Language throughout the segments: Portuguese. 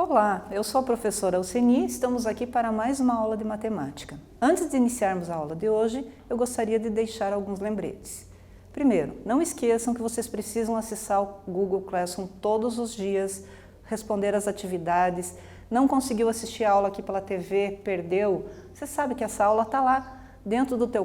Olá, eu sou a professora Alceni, estamos aqui para mais uma aula de matemática. Antes de iniciarmos a aula de hoje, eu gostaria de deixar alguns lembretes. Primeiro, não esqueçam que vocês precisam acessar o Google Classroom todos os dias, responder às atividades. Não conseguiu assistir a aula aqui pela TV, perdeu? Você sabe que essa aula está lá dentro do teu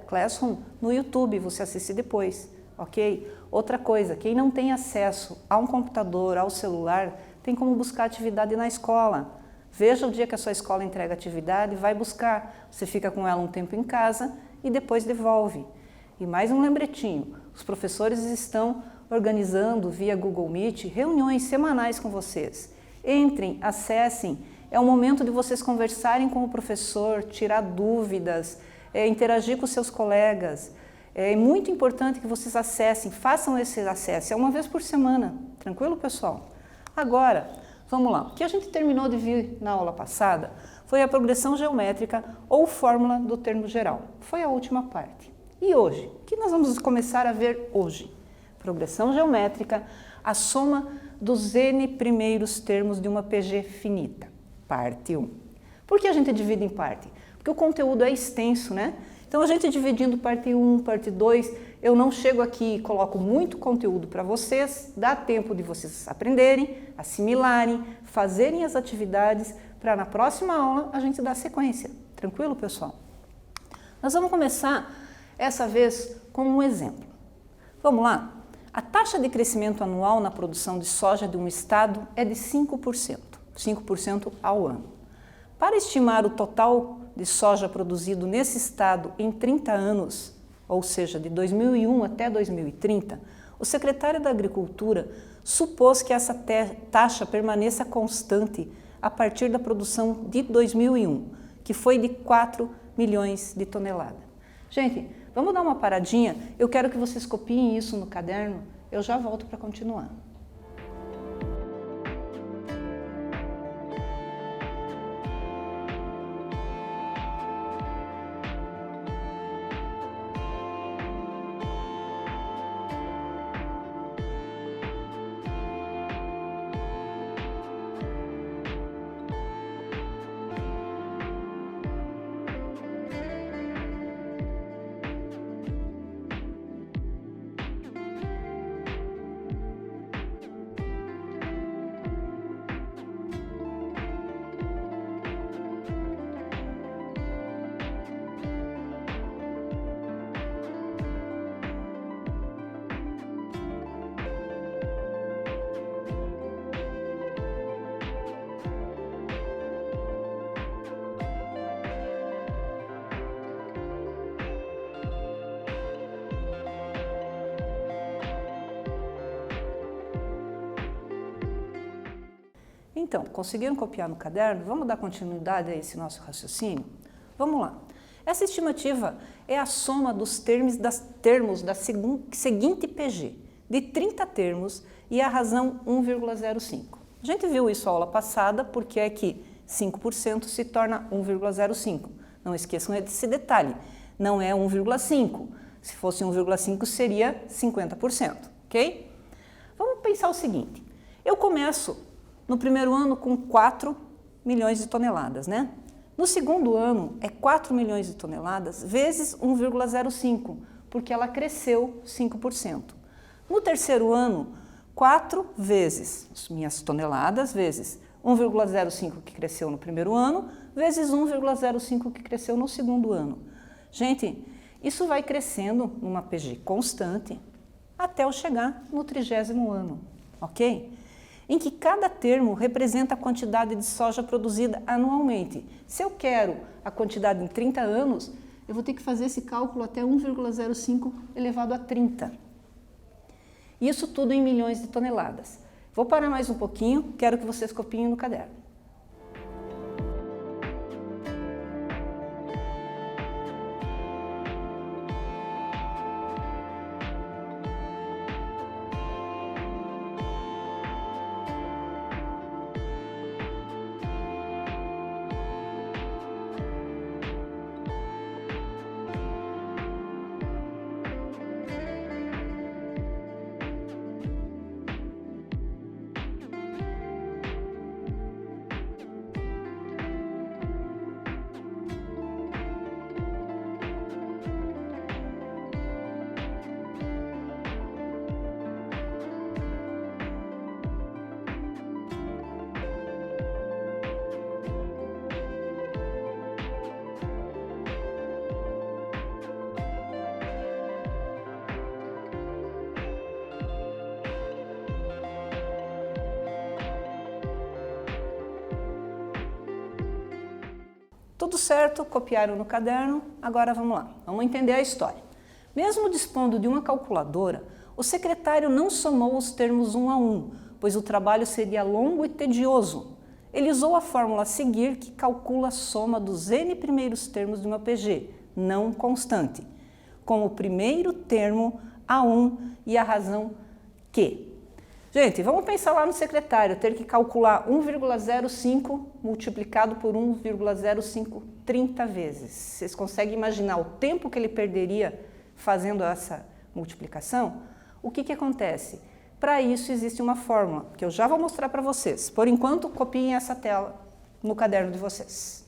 Classroom, no YouTube, você assiste depois, ok? Outra coisa, quem não tem acesso a um computador, ao celular, tem como buscar atividade na escola. Veja o dia que a sua escola entrega atividade, vai buscar. Você fica com ela um tempo em casa e depois devolve. E mais um lembretinho, os professores estão organizando via Google Meet reuniões semanais com vocês. Entrem, acessem, é o momento de vocês conversarem com o professor, tirar dúvidas, interagir com seus colegas. É muito importante que vocês acessem, façam esse acesso, é uma vez por semana, tranquilo, pessoal? Agora, vamos lá. O que a gente terminou de ver na aula passada foi a progressão geométrica ou fórmula do termo geral. Foi a última parte. E hoje? O que nós vamos começar a ver hoje? Progressão geométrica, a soma dos n primeiros termos de uma PG finita. Parte 1. Por que a gente divide em parte? Porque o conteúdo é extenso, né? Então, a gente dividindo parte 1, parte 2, eu não chego aqui e coloco muito conteúdo para vocês, dá tempo de vocês aprenderem, assimilarem, fazerem as atividades, para na próxima aula a gente dar sequência. Tranquilo, pessoal? Nós vamos começar, essa vez, com um exemplo. Vamos lá? A taxa de crescimento anual na produção de soja de um estado é de 5%, 5% ao ano. Para estimar o total de soja produzido nesse estado em 30 anos, ou seja, de 2001 até 2030, o secretário da Agricultura supôs que essa taxa permaneça constante a partir da produção de 2001, que foi de 4 milhões de toneladas. Gente, vamos dar uma paradinha? Eu quero que vocês copiem isso no caderno, eu já volto para continuar. Então, conseguiram copiar no caderno? Vamos dar continuidade a esse nosso raciocínio? Vamos lá. Essa estimativa é a soma dos termos da seguinte PG, de 30 termos e a razão 1,05. A gente viu isso na aula passada, porque é que 5% se torna 1,05. Não esqueçam desse detalhe, não é 1,5. Se fosse 1,5 seria 50%, ok? Vamos pensar o seguinte, eu começo no primeiro ano com 4 milhões de toneladas, né? No segundo ano é 4 milhões de toneladas vezes 1,05, porque ela cresceu 5%. No terceiro ano, 4 vezes as minhas toneladas, vezes 1,05 que cresceu no primeiro ano, vezes 1,05 que cresceu no segundo ano. Gente, isso vai crescendo numa PG constante até eu chegar no 30º ano, ok? Em que cada termo representa a quantidade de soja produzida anualmente. Se eu quero a quantidade em 30 anos, eu vou ter que fazer esse cálculo até 1,05 elevado a 30. Isso tudo em milhões de toneladas. Vou parar mais um pouquinho, quero que vocês copiem no caderno. Tudo certo, copiaram no caderno, agora vamos lá, vamos entender a história. Mesmo dispondo de uma calculadora, o secretário não somou os termos um a um, pois o trabalho seria longo e tedioso. Ele usou a fórmula a seguir, que calcula a soma dos n primeiros termos de uma PG, não constante, com o primeiro termo A1 e a razão Q. Gente, vamos pensar lá no secretário, ter que calcular 1,05 multiplicado por 1,05 30 vezes. Vocês conseguem imaginar o tempo que ele perderia fazendo essa multiplicação? O que acontece? Para isso existe uma fórmula, que eu já vou mostrar para vocês. Por enquanto, copiem essa tela no caderno de vocês.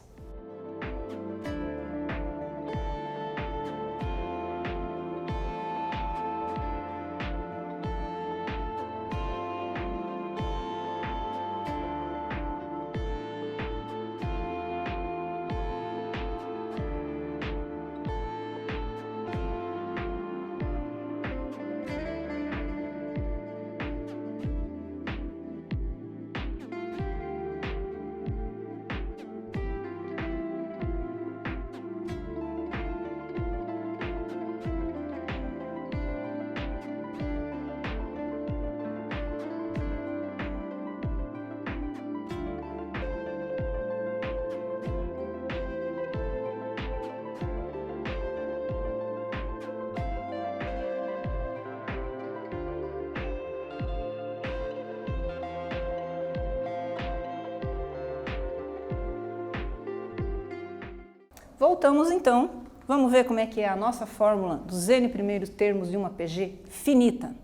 Voltamos então, vamos ver como é que é a nossa fórmula dos n primeiros termos de uma PG finita.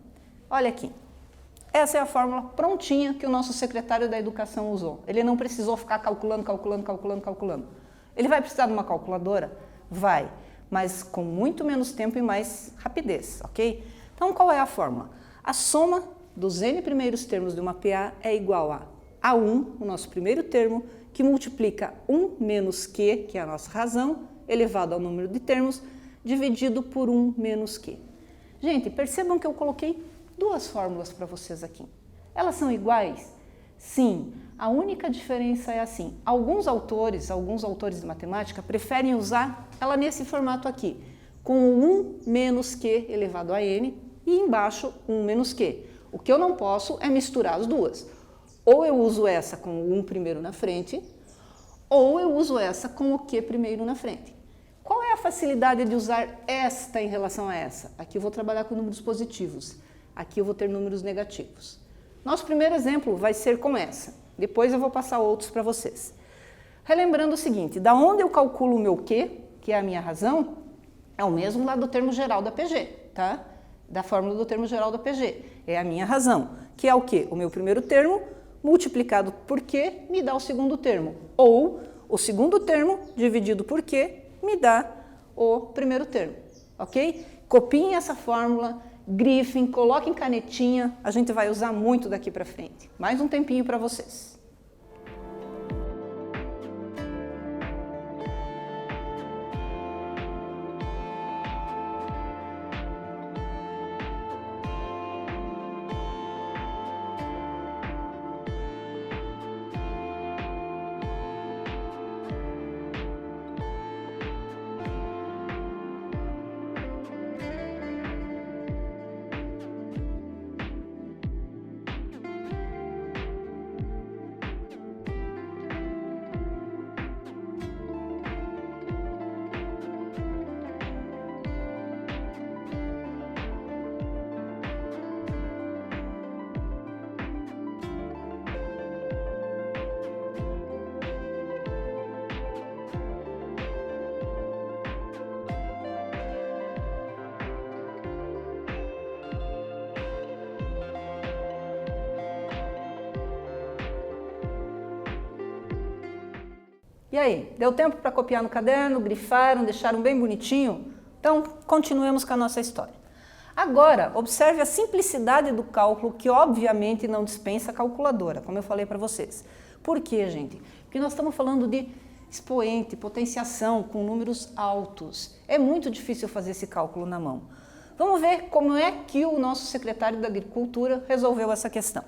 Olha aqui, essa é a fórmula prontinha que o nosso secretário da Educação usou. Ele não precisou ficar calculando. Ele vai precisar de uma calculadora? Vai, mas com muito menos tempo e mais rapidez, ok? Então qual é a fórmula? A soma dos n primeiros termos de uma PA é igual a A1, o nosso primeiro termo, que multiplica 1 menos Q, que é a nossa razão, elevado ao número de termos, dividido por 1 menos Q. Gente, percebam que eu coloquei duas fórmulas para vocês aqui. Elas são iguais? Sim, a única diferença é assim. Alguns autores de matemática, preferem usar ela nesse formato aqui, com o 1 menos Q elevado a n e embaixo 1 menos Q. O que eu não posso é misturar as duas. Ou eu uso essa com o 1 primeiro na frente, ou eu uso essa com o Q primeiro na frente. Qual é a facilidade de usar esta em relação a essa? Aqui eu vou trabalhar com números positivos, aqui eu vou ter números negativos. Nosso primeiro exemplo vai ser com essa, depois eu vou passar outros para vocês. Relembrando o seguinte, da onde eu calculo o meu Q, que é a minha razão, é o mesmo lá do termo geral da PG, tá? Da fórmula do termo geral da PG, é a minha razão, que é o quê? O meu primeiro termo multiplicado por Q me dá o segundo termo, ou o segundo termo dividido por Q me dá o primeiro termo, ok? Copiem essa fórmula, grifem, coloquem canetinha, a gente vai usar muito daqui para frente. Mais um tempinho para vocês. E aí, deu tempo para copiar no caderno, grifaram, deixaram bem bonitinho? Então, continuemos com a nossa história. Agora, observe a simplicidade do cálculo, que obviamente não dispensa a calculadora, como eu falei para vocês. Por quê, gente? Porque nós estamos falando de expoente, potenciação com números altos. É muito difícil fazer esse cálculo na mão. Vamos ver como é que o nosso secretário da Agricultura resolveu essa questão.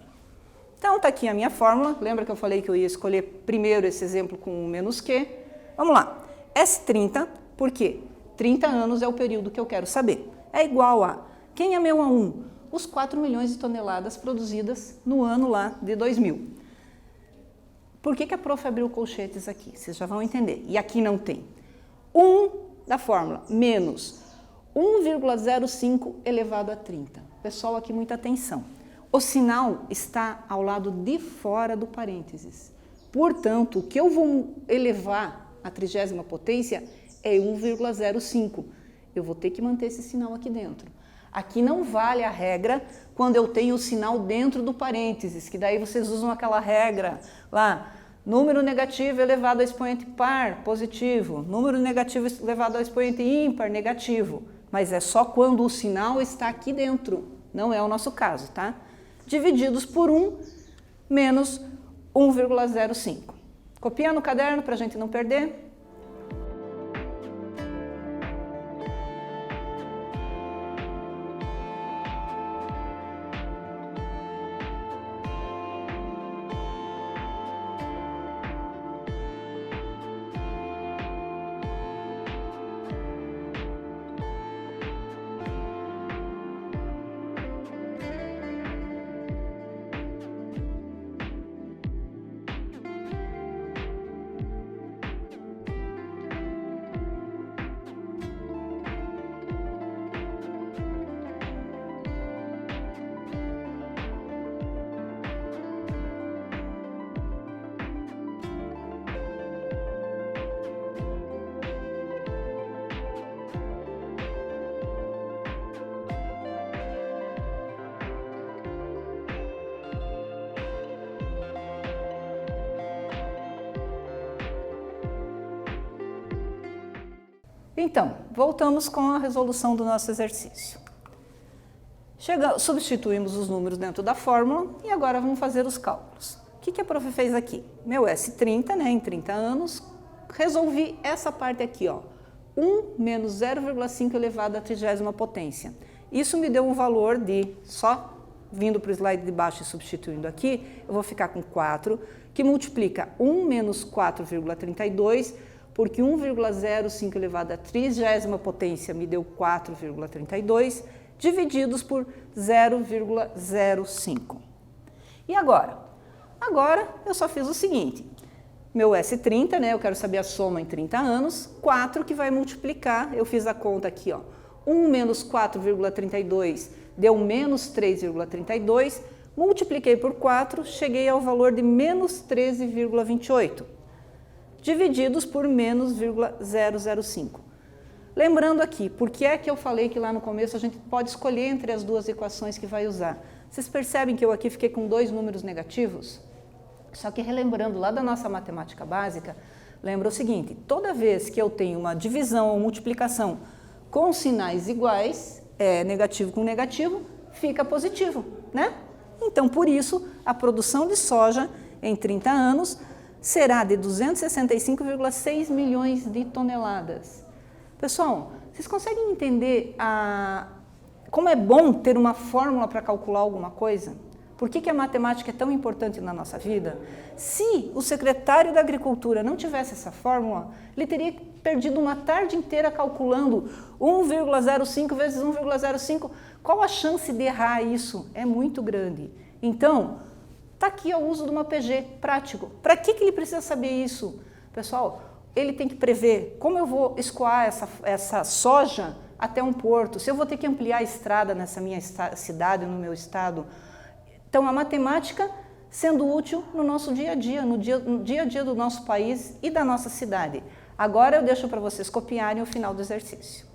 Então, está aqui a minha fórmula. Lembra que eu falei que eu ia escolher primeiro esse exemplo com o menos Q? Vamos lá. S30, por quê? 30 anos é o período que eu quero saber. É igual a, quem é meu A1? Os 4 milhões de toneladas produzidas no ano lá de 2000. Por que a prof abriu colchetes aqui? Vocês já vão entender. E aqui não tem. 1 da fórmula menos 1,05 elevado a 30. Pessoal, aqui muita atenção. O sinal está ao lado de fora do parênteses. Portanto, o que eu vou elevar à 30ª potência é 1,05. Eu vou ter que manter esse sinal aqui dentro. Aqui não vale a regra quando eu tenho o sinal dentro do parênteses, que daí vocês usam aquela regra lá, número negativo elevado ao expoente par, positivo, número negativo elevado ao expoente ímpar, negativo. Mas é só quando o sinal está aqui dentro, não é o nosso caso, tá? Divididos por 1 menos 1,05. Copia no caderno para a gente não perder. Então, voltamos com a resolução do nosso exercício. Substituímos os números dentro da fórmula e agora vamos fazer os cálculos. O que a prof fez aqui? Meu S30, né, em 30 anos, resolvi essa parte aqui, ó, 1 menos 0,5 elevado à 30ª potência. Isso me deu um valor de, só vindo para o slide de baixo e substituindo aqui, eu vou ficar com 4, que multiplica 1 menos 4,32, porque 1,05 elevado à 30ª potência me deu 4,32, divididos por 0,05. E agora? Agora eu só fiz o seguinte, meu S30, né, eu quero saber a soma em 30 anos, 4 que vai multiplicar, eu fiz a conta aqui, ó, 1 menos 4,32 deu menos 3,32, multipliquei por 4, cheguei ao valor de menos 13,28. divididos por menos 0,005. Lembrando aqui, por que é que eu falei que lá no começo a gente pode escolher entre as duas equações que vai usar? Vocês percebem que eu aqui fiquei com 2 números negativos? Só que relembrando lá da nossa matemática básica, lembra o seguinte, toda vez que eu tenho uma divisão ou multiplicação com sinais iguais, negativo com negativo, fica positivo, né? Então, por isso, a produção de soja em 30 anos será de 265,6 milhões de toneladas. Pessoal, vocês conseguem entender como é bom ter uma fórmula para calcular alguma coisa? Por que a matemática é tão importante na nossa vida? Se o secretário da Agricultura não tivesse essa fórmula, ele teria perdido uma tarde inteira calculando 1,05 vezes 1,05. Qual a chance de errar isso? É muito grande. Então, está aqui o uso de uma PG prático. Para que ele precisa saber isso? Pessoal, ele tem que prever como eu vou escoar essa soja até um porto, se eu vou ter que ampliar a estrada nessa minha cidade, no meu estado. Então, a matemática sendo útil no nosso dia a dia, no dia a dia do nosso país e da nossa cidade. Agora eu deixo para vocês copiarem o final do exercício.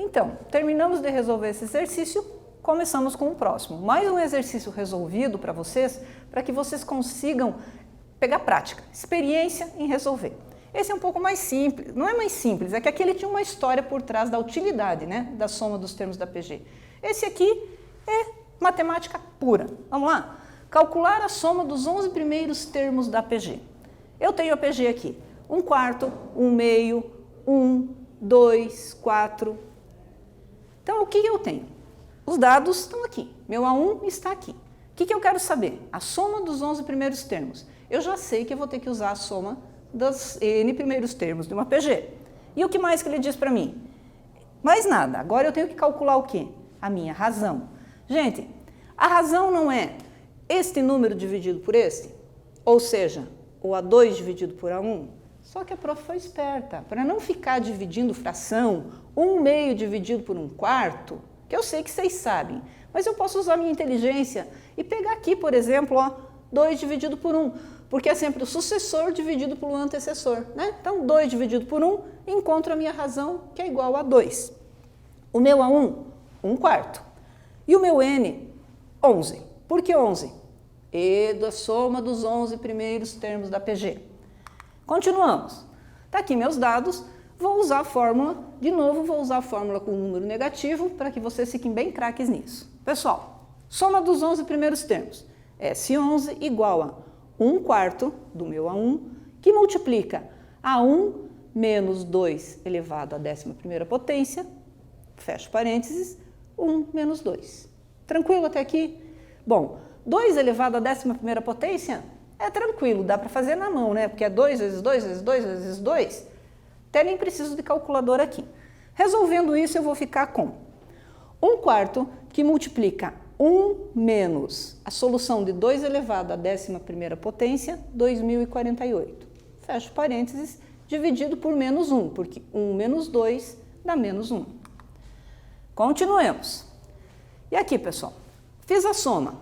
Então, terminamos de resolver esse exercício, começamos com o próximo. Mais um exercício resolvido para vocês, para que vocês consigam pegar prática, experiência em resolver. Esse é um pouco mais simples, não é mais simples, é que aquele tinha uma história por trás da utilidade, né, da soma dos termos da PG. Esse aqui é matemática pura. Vamos lá? Calcular a soma dos 11 primeiros termos da PG. Eu tenho a PG aqui, 1/4, 1/2, 1, 2, 4. Então, o que eu tenho? Os dados estão aqui, meu A1 está aqui. O que eu quero saber? A soma dos 11 primeiros termos. Eu já sei que eu vou ter que usar a soma dos N primeiros termos de uma PG. E o que mais que ele diz para mim? Mais nada. Agora eu tenho que calcular o quê? A minha razão. Gente, a razão não é este número dividido por este? Ou seja, o A2 dividido por A1? Só que a prof foi esperta. Para não ficar dividindo fração, 1/2 dividido por 1/4, que eu sei que vocês sabem, mas eu posso usar minha inteligência e pegar aqui, por exemplo, ó, 2 dividido por 1, porque é sempre o sucessor dividido pelo antecessor, né? Então, 2 dividido por 1, encontro a minha razão, que é igual a 2. O meu A1, 1/4. E o meu N, 11. Por que 11? E da soma dos 11 primeiros termos da PG. Continuamos. Está aqui meus dados, vou usar a fórmula, de novo vou usar a fórmula com um número negativo, para que vocês fiquem bem craques nisso. Pessoal, soma dos 11 primeiros termos. S11 igual a 1/4 do meu A1, que multiplica A1 menos 2 elevado à 11ª potência, fecho parênteses, 1 menos 2. Tranquilo até aqui? Bom, 2 elevado à 11ª potência é tranquilo, dá para fazer na mão, né? Porque é 2 vezes 2 vezes 2 vezes 2. Até nem preciso de calculadora aqui. Resolvendo isso, eu vou ficar com 1/4 que multiplica 1 menos a solução de 2 elevado à 11ª potência, 2048. Fecho parênteses, dividido por menos 1, porque 1 menos 2 dá menos 1. Continuemos. E aqui, pessoal, fiz a soma.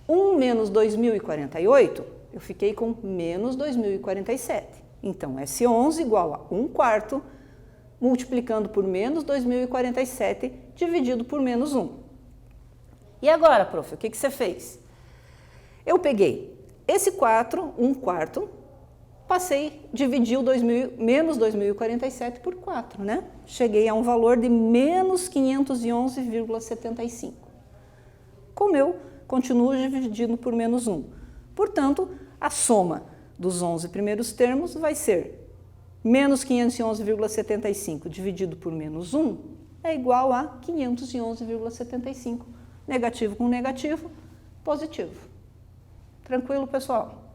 1 menos 2048, eu fiquei com menos 2047. Então, S11 igual a 1/4, multiplicando por menos 2047, dividido por menos 1. E agora, prof, o que você fez? Eu peguei esse 4, 1/4, dividi o menos 2047 por 4, né? Cheguei a um valor de menos 511,75. Como eu continuo dividindo por menos 1. Portanto, a soma dos 11 primeiros termos vai ser menos 511,75 dividido por menos 1 é igual a 511,75. Negativo com negativo, positivo. Tranquilo, pessoal?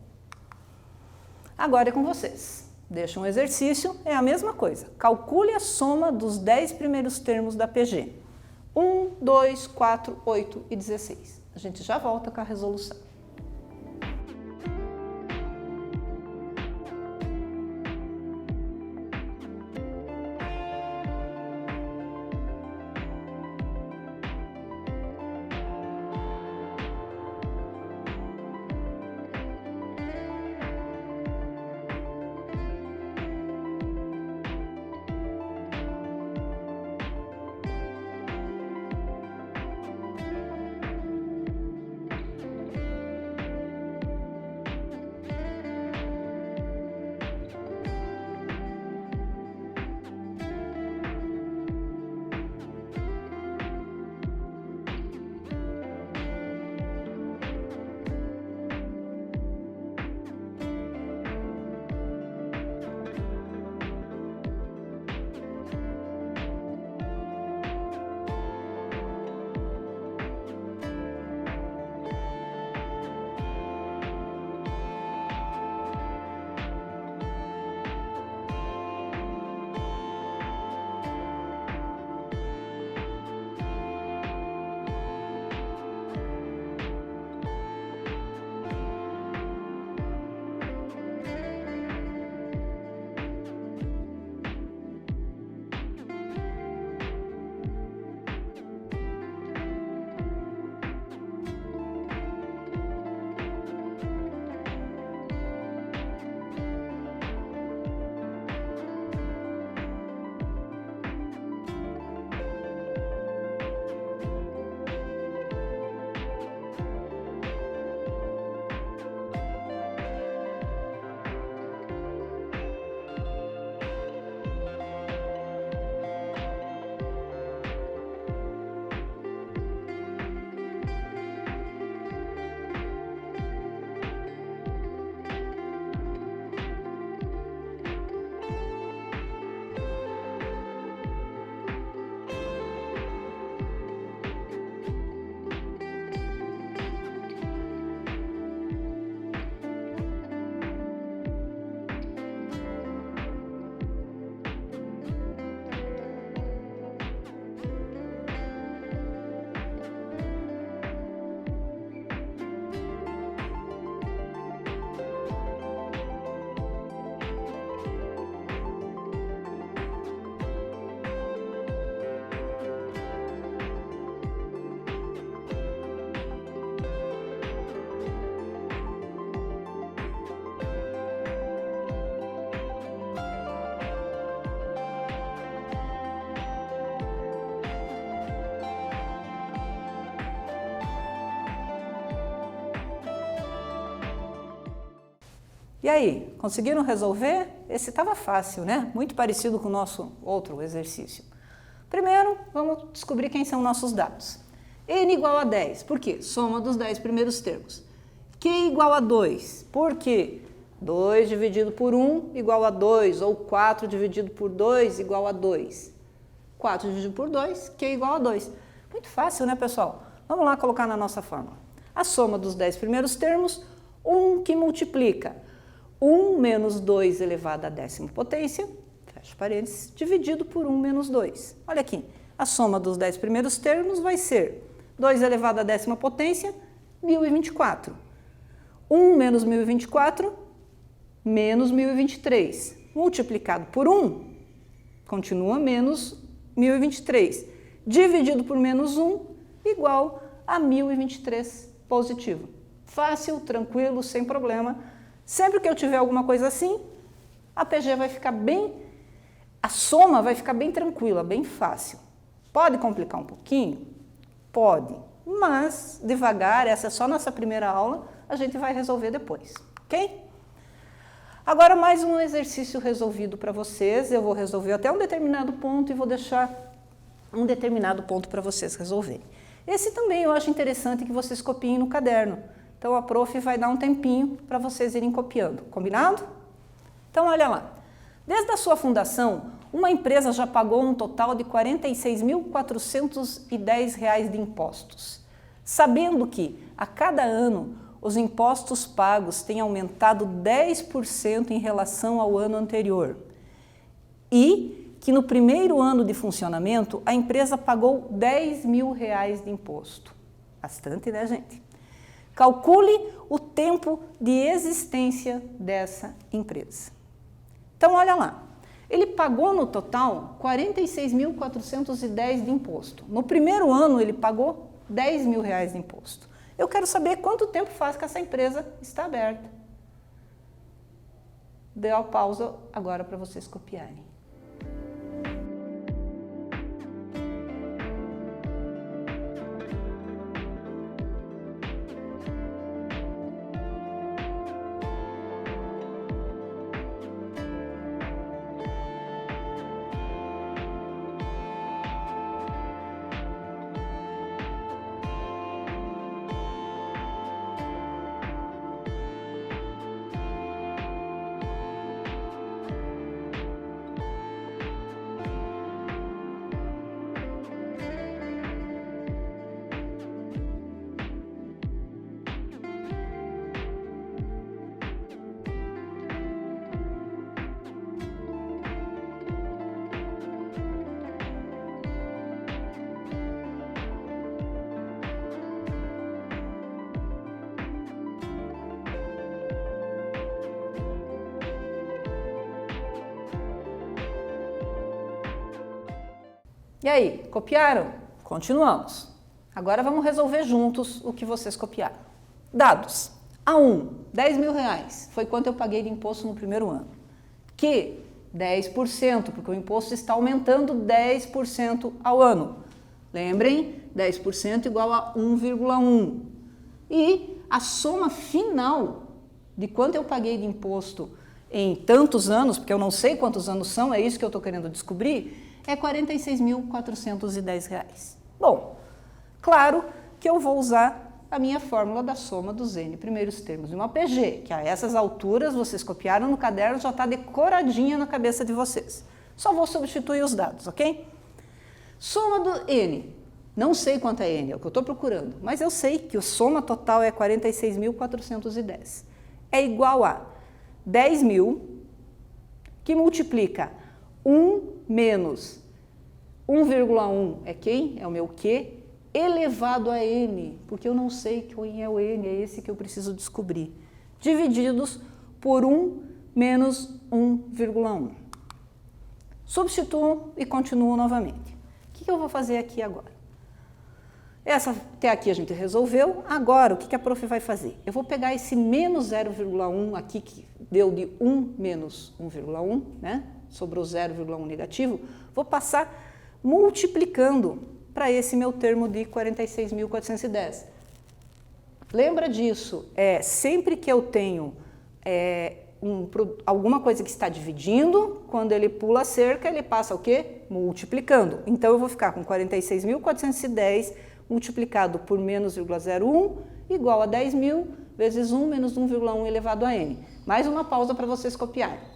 Agora é com vocês. Deixa um exercício, é a mesma coisa. Calcule a soma dos 10 primeiros termos da PG. 1, 2, 4, 8 e 16. A gente já volta com a resolução. E aí, conseguiram resolver? Esse estava fácil, né? Muito parecido com o nosso outro exercício. Primeiro, vamos descobrir quem são nossos dados. N igual a 10, por quê? Soma dos 10 primeiros termos. Q igual a 2, por quê? 2 dividido por 1 igual a 2, ou 4 dividido por 2 igual a 2. 4 dividido por 2, Q igual a 2. Muito fácil, né, pessoal? Vamos lá colocar na nossa fórmula. A soma dos 10 primeiros termos, 1 que multiplica 1 menos 2 elevado à décima potência, fecha parênteses, dividido por 1 menos 2. Olha aqui, a soma dos 10 primeiros termos vai ser 2 elevado à décima potência, 1024. 1 menos 1024, menos 1023. Multiplicado por 1, continua menos 1023. Dividido por menos 1, igual a 1023 positivo. Fácil, tranquilo, sem problema. Sempre que eu tiver alguma coisa assim, a PG vai ficar bem, a soma vai ficar bem tranquila, bem fácil. Pode complicar um pouquinho? Pode, mas devagar, essa é só nossa primeira aula, a gente vai resolver depois, ok? Agora mais um exercício resolvido para vocês, eu vou resolver até um determinado ponto e vou deixar um determinado ponto para vocês resolverem. Esse também eu acho interessante que vocês copiem no caderno. Então, a prof vai dar um tempinho para vocês irem copiando, combinado? Então, olha lá. Desde a sua fundação, uma empresa já pagou um total de R$ 46.410 de impostos. Sabendo que, a cada ano, os impostos pagos têm aumentado 10% em relação ao ano anterior. E que no primeiro ano de funcionamento, a empresa pagou R$ 10.000 de imposto. Bastante, né, gente? Calcule o tempo de existência dessa empresa. Então, olha lá. Ele pagou no total R$ 46.410 de imposto. No primeiro ano, ele pagou R$ 10.000 de imposto. Eu quero saber quanto tempo faz que essa empresa está aberta. Deu a pausa agora para vocês copiarem. E aí, copiaram? Continuamos. Agora vamos resolver juntos o que vocês copiaram. Dados. A1, R$ 10.000. Foi quanto eu paguei de imposto no primeiro ano. Q, 10%, porque o imposto está aumentando 10% ao ano. Lembrem, 10% igual a 1,1. E a soma final de quanto eu paguei de imposto em tantos anos, porque eu não sei quantos anos são, é isso que eu estou querendo descobrir, é R$ 46.410. Bom, claro que eu vou usar a minha fórmula da soma dos N primeiros termos de uma PG, que a essas alturas vocês copiaram no caderno, já está decoradinha na cabeça de vocês. Só vou substituir os dados, ok? Soma do N. Não sei quanto é N, é o que eu estou procurando, mas eu sei que a soma total é 46.410. É igual a 10.000, que multiplica 1 menos 1,1 é quem? É o meu Q, elevado a N, porque eu não sei quem é o N, é esse que eu preciso descobrir, divididos por 1 menos 1,1. Substituo e continuo novamente. O que eu vou fazer aqui agora? Até aqui a gente resolveu. Agora, o que a prof vai fazer? Eu vou pegar esse menos 0,1 aqui, que deu de 1 menos 1,1, né? Sobrou 0,1 negativo. Vou passar multiplicando para esse meu termo de 46.410. Lembra disso? Sempre que eu tenho alguma coisa que está dividindo, quando ele pula a cerca, ele passa o quê? Multiplicando. Então, eu vou ficar com 46.410 multiplicado por menos 0,01 igual a 10.000 vezes 1 menos 1,1 elevado a n. Mais uma pausa para vocês copiarem.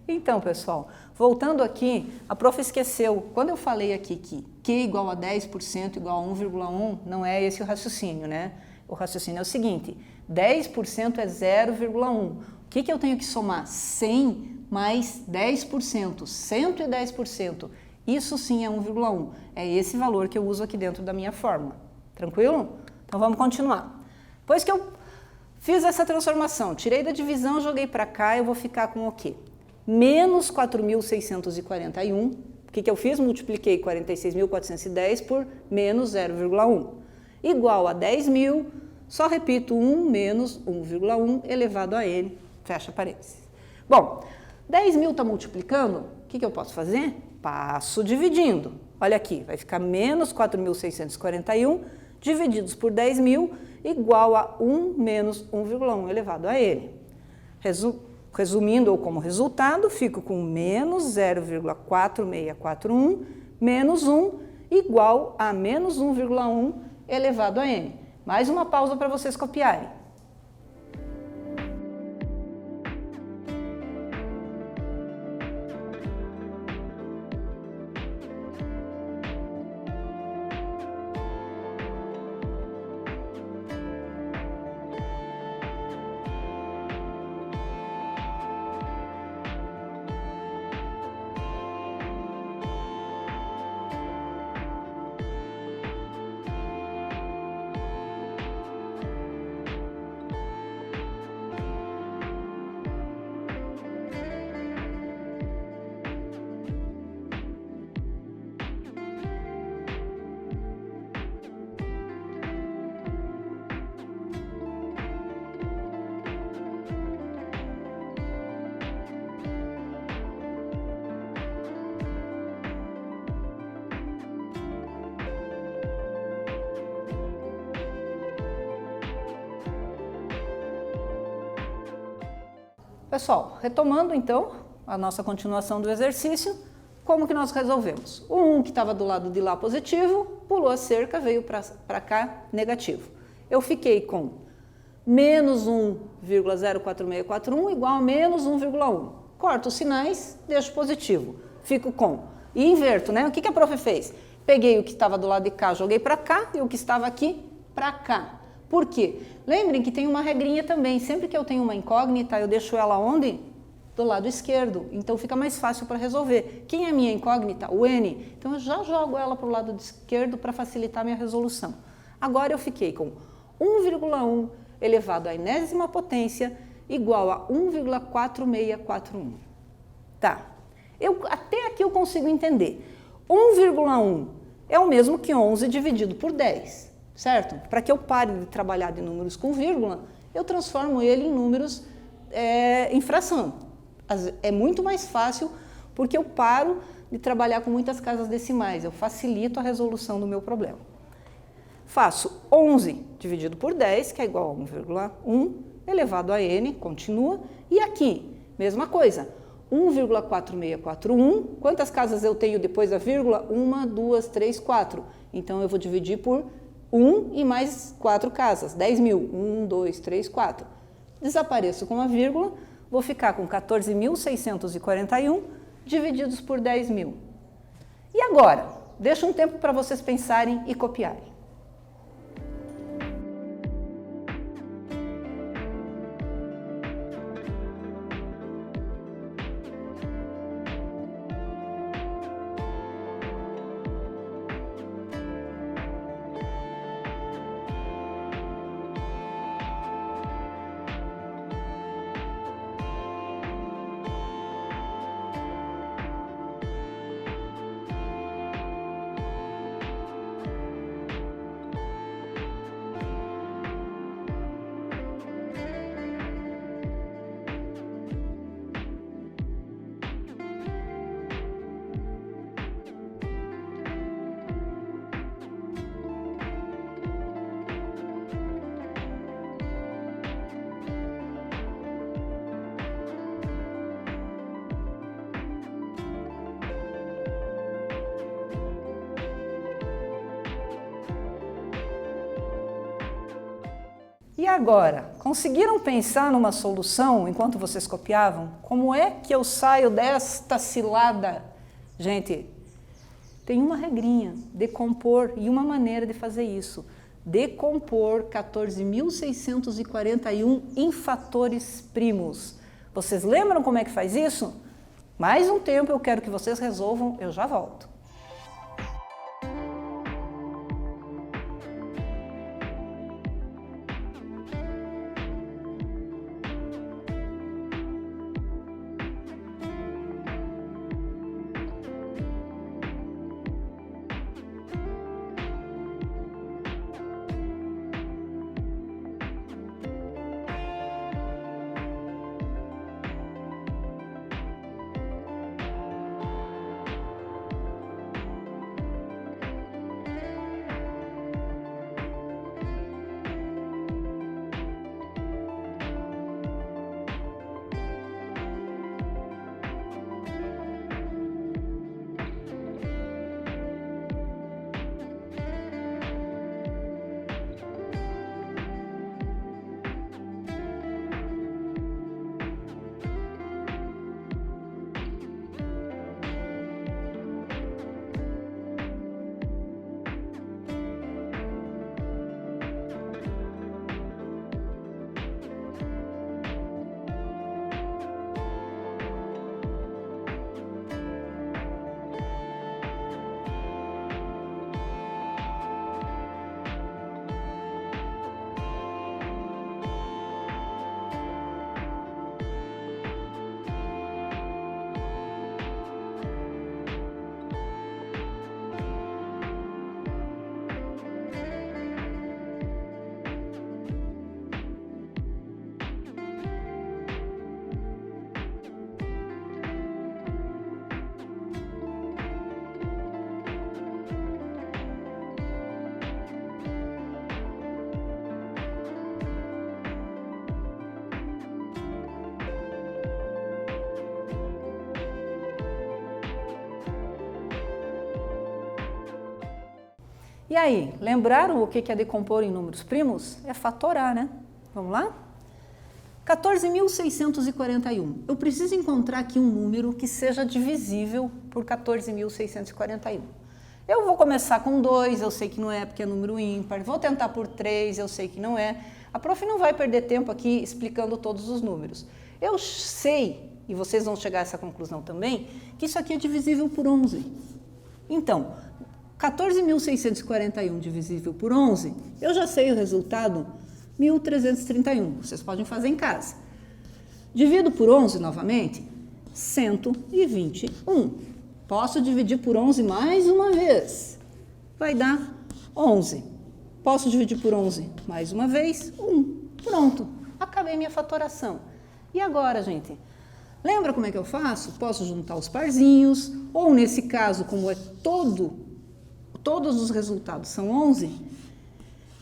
Então, pessoal, voltando aqui, a prof esqueceu, quando eu falei aqui que Q igual a 10% igual a 1,1, não é esse o raciocínio, né? O raciocínio é o seguinte, 10% é 0,1. O que eu tenho que somar? 100 mais 10%, 110%. Isso sim é 1,1. É esse valor que eu uso aqui dentro da minha fórmula. Tranquilo? Então vamos continuar. Depois que eu fiz essa transformação, tirei da divisão, joguei para cá, eu vou ficar com o quê? Menos 4.641, o que eu fiz? Multipliquei 46.410 por menos 0,1, igual a 10.000, só repito 1 menos 1,1 elevado a n, fecha parênteses. Bom, 10.000 está multiplicando, o que eu posso fazer? Passo dividindo. Olha aqui, vai ficar menos 4.641 divididos por 10.000 igual a 1 menos 1,1 elevado a n. Resumindo, ou como resultado, fico com menos 0,4641 menos 1 igual a menos 1,1 elevado a n. Mais uma pausa para vocês copiarem. Pessoal, retomando então a nossa continuação do exercício, como que nós resolvemos? O 1 que estava do lado de lá positivo, pulou a cerca, veio para cá negativo. Eu fiquei com menos 1,04641 igual a menos 1,1. Corto os sinais, deixo positivo. Fico com, e inverto, né? O que a prof fez? Peguei o que estava do lado de cá, joguei para cá, e o que estava aqui, para cá. Por quê? Lembrem que tem uma regrinha também, sempre que eu tenho uma incógnita, eu deixo ela onde? Do lado esquerdo, então fica mais fácil para resolver. Quem é minha incógnita? O n. Então eu já jogo ela para o lado esquerdo para facilitar a minha resolução. Agora eu fiquei com 1,1 elevado à enésima potência igual a 1,4641. Tá, até aqui eu consigo entender. 1,1 é o mesmo que 11 dividido por 10. Certo? Para que eu pare de trabalhar de números com vírgula, eu transformo ele em números em fração. É muito mais fácil porque eu paro de trabalhar com muitas casas decimais, eu facilito a resolução do meu problema. Faço 11 dividido por 10, que é igual a 1,1 elevado a n, continua, e aqui, mesma coisa, 1,4641, quantas casas eu tenho depois da vírgula? 1, 2, 3, 4. Então eu vou dividir por 1 e mais 4 casas, 10.000, 1, 2, 3, 4. desapareço com a vírgula, vou ficar com 14.641 divididos por 10.000. E agora? Deixo um tempo para vocês pensarem e copiarem. E agora, conseguiram pensar numa solução enquanto vocês copiavam? Como é que eu saio desta cilada? Gente, tem uma regrinha, decompor, e uma maneira de fazer isso. Decompor 14.641 em fatores primos. Vocês lembram como é que faz isso? Mais um tempo eu quero que vocês resolvam, eu já volto. E aí, lembraram o que é decompor em números primos? É fatorar, né? Vamos lá? 14.641. Eu preciso encontrar aqui um número que seja divisível por 14.641. Eu vou começar com 2, eu sei que não é porque é número ímpar. Vou tentar por 3, eu sei que não é. A prof não vai perder tempo aqui explicando todos os números. Eu sei, e vocês vão chegar a essa conclusão também, que isso aqui é divisível por 11. Então, 14.641 divisível por 11, eu já sei o resultado, 1.331. Vocês podem fazer em casa. Divido por 11 novamente, 121. Posso dividir por 11 mais uma vez. Vai dar 11. Posso dividir por 11 mais uma vez? 1. Pronto. Acabei minha fatoração. E agora, gente? Lembra como é que eu faço? Posso juntar os parzinhos, ou nesse caso, como é todos os resultados são 11,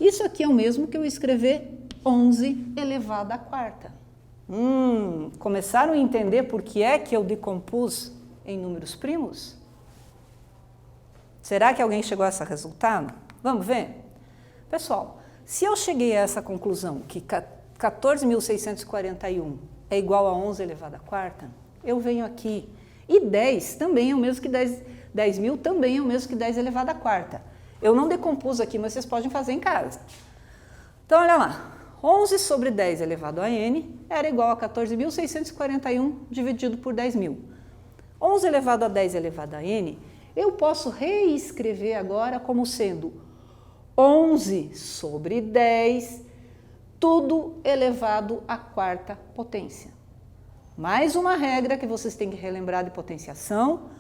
isso aqui é o mesmo que eu escrever 11 elevado à quarta. Começaram a entender por que é que eu decompus em números primos? Será que alguém chegou a esse resultado? Vamos ver? Pessoal, se eu cheguei a essa conclusão, que 14.641 é igual a 11 elevado à quarta, eu venho aqui. E 10 também é o mesmo que 10.000 também é o mesmo que 10 elevado à quarta. Eu não decompus aqui, mas vocês podem fazer em casa. Então, olha lá. 11 sobre 10 elevado a n era igual a 14.641 dividido por 10.000. 11 elevado a 10 elevado a n, eu posso reescrever agora como sendo 11 sobre 10, tudo elevado à quarta potência. Mais uma regra que vocês têm que relembrar de potenciação.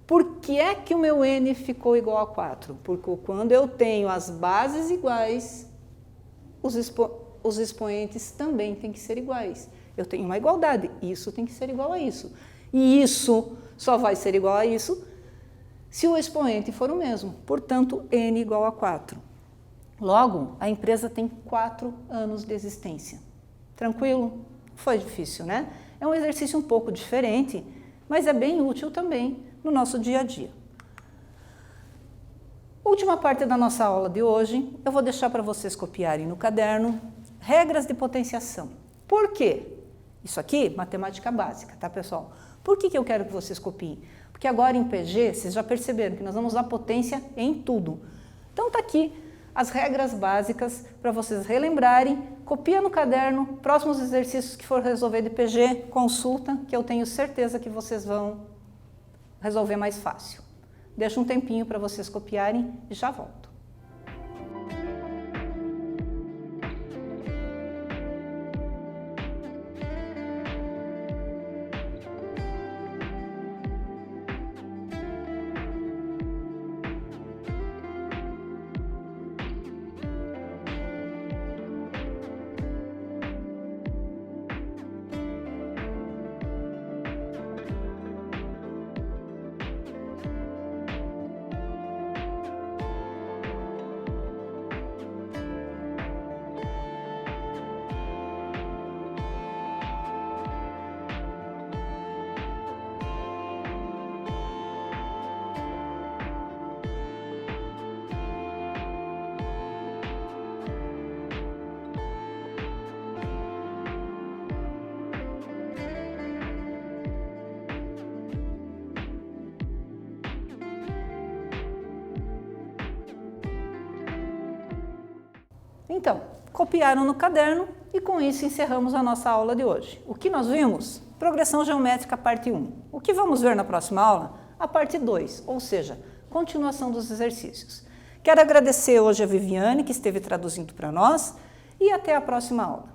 Por que é que o meu n ficou igual a 4? Porque quando eu tenho as bases iguais, os expoentes também têm que ser iguais. Eu tenho uma igualdade, isso tem que ser igual a isso. E isso só vai ser igual a isso se o expoente for o mesmo. Portanto, n igual a 4. Logo, a empresa tem 4 anos de existência. Tranquilo? Foi difícil, né? É um exercício um pouco diferente, mas é bem útil também no nosso dia a dia. Última parte da nossa aula de hoje, eu vou deixar para vocês copiarem no caderno regras de potenciação. Por quê? Isso aqui, matemática básica, tá, pessoal? Por que eu quero que vocês copiem? Porque agora em PG, vocês já perceberam que nós vamos usar potência em tudo. Então tá aqui as regras básicas para vocês relembrarem, copia no caderno, próximos exercícios que for resolver de PG, consulta, que eu tenho certeza que vocês vão resolver mais fácil. Deixa um tempinho para vocês copiarem e já volto. Então, copiaram no caderno e com isso encerramos a nossa aula de hoje. O que nós vimos? Progressão geométrica, parte 1. O que vamos ver na próxima aula? A parte 2, ou seja, continuação dos exercícios. Quero agradecer hoje a Viviane, que esteve traduzindo para nós, e até a próxima aula.